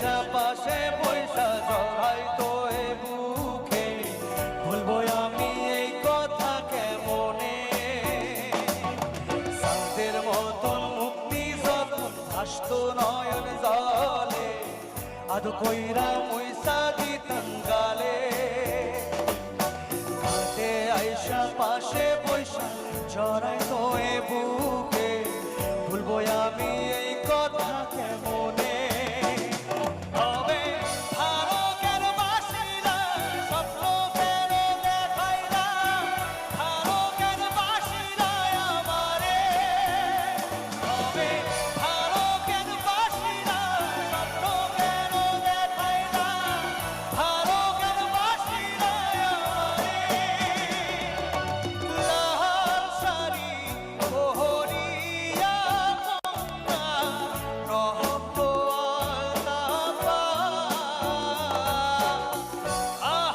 আইসা পাশে বৈশা জড়াই তো এ বুকে, বলবো আমি এই কথা কেমনে। সাদের মতন মুক্তি যখন ভাসতো নয়ন জলে, আদো কইরা মইসা দিতাম গালে। ঘাটে আইসা পাশে বৈশা জড়াই তো এ বুকে, ভুলবো আমি এই কথা কেমনে। হবে ভালো কেন বাসিলা, স্বপ্ন কেন দেখাইলা, ভালো কেন বাসিলা আমারে। হবে ভালো কেন বাসিলা, স্বপ্ন কেন দেখাইলা, ভালো কেন বাসিলা আমারে। লাল শাড়ি পরিয়া কন্যা, রক্ত আলতা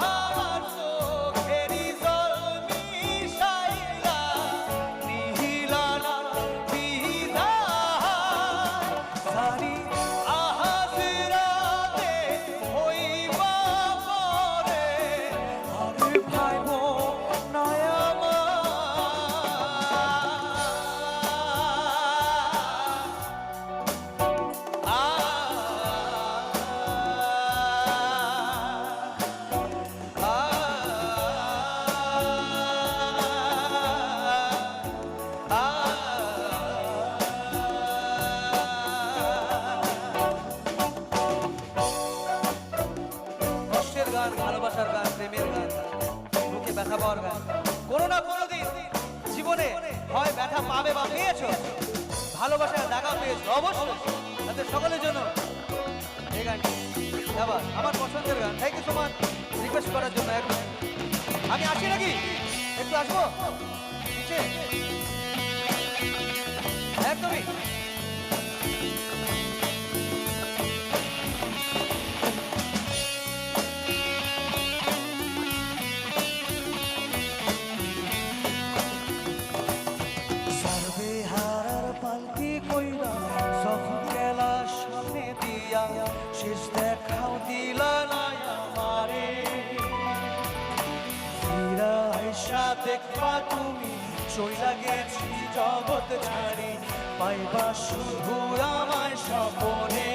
আমার চোখেরই জল মিশাইলা, নিহিলা না বিদায়। সারি আহাজরাতে হইবা পরে, আমি ভাইব নয় কষ্টের গান, ভালোবাসার গান, প্রেমের গান, বুকে ব্যথা পাওয়ার গান। কোনো না কোনো দিন জীবনে হয় ব্যথা পাবে বা পেয়েছো, ভালোবাসার দাগা পেয়েছো অবশ্যই। তাদের সকলের জন্য এই গানটি আবার আমার পছন্দের গান। Thank you so much request করার জন্য। একদম আমি আসি নাকি, একটু আসবো নিচে? একদমই সার্বে হারার পালকি কইরা যখন গেলা সামনে দিয়া, শেষ দেখাও দিলা না আমারে। ফিরা আইসা দেখবা তুমি চইলা গেছি জগৎ ছাড়ি, পাইবা শুধু আমায় স্বপনে।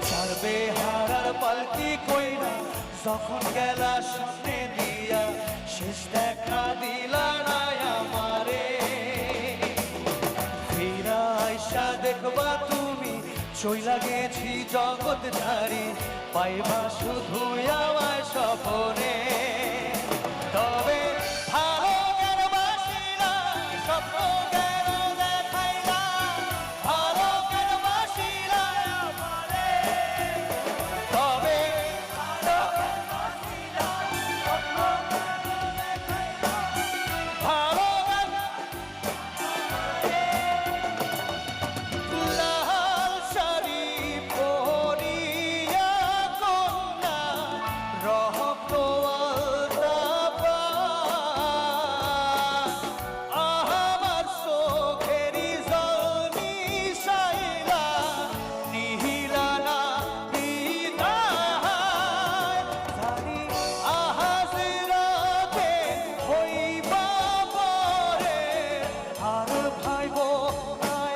সার্বে হারার পালকি কইরা যখন গেলা সামনে দিয়া, শেষ দেখা দিলা না আমারে। ফিরা আইসা দেখবা তুমি চইলা গেছি জগৎ ছাড়ি, পাইবা শুধু আমায় স্বপনে। তবে ভালো কেন বাসিলা, স্বপ্ন কেন দেখাইলা, ভালো কেন বাসিলা আমারে। তবে ভালো কেন বাসিলা, স্বপ্ন কেন দেখাইলা, ভালো কেন আমারে। লাল শাড়ি পরিয়া কন্যা, রক্ত আলতা আমার চোখেরই জল মিশাইলা, নিহিলা না বিদায়। জানি আহাজরাতে হইবা পরে, আর ভাইব নাই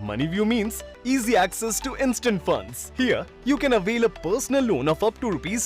MoneyView means easy access to instant funds. Here, you can avail a personal loan of up to Rs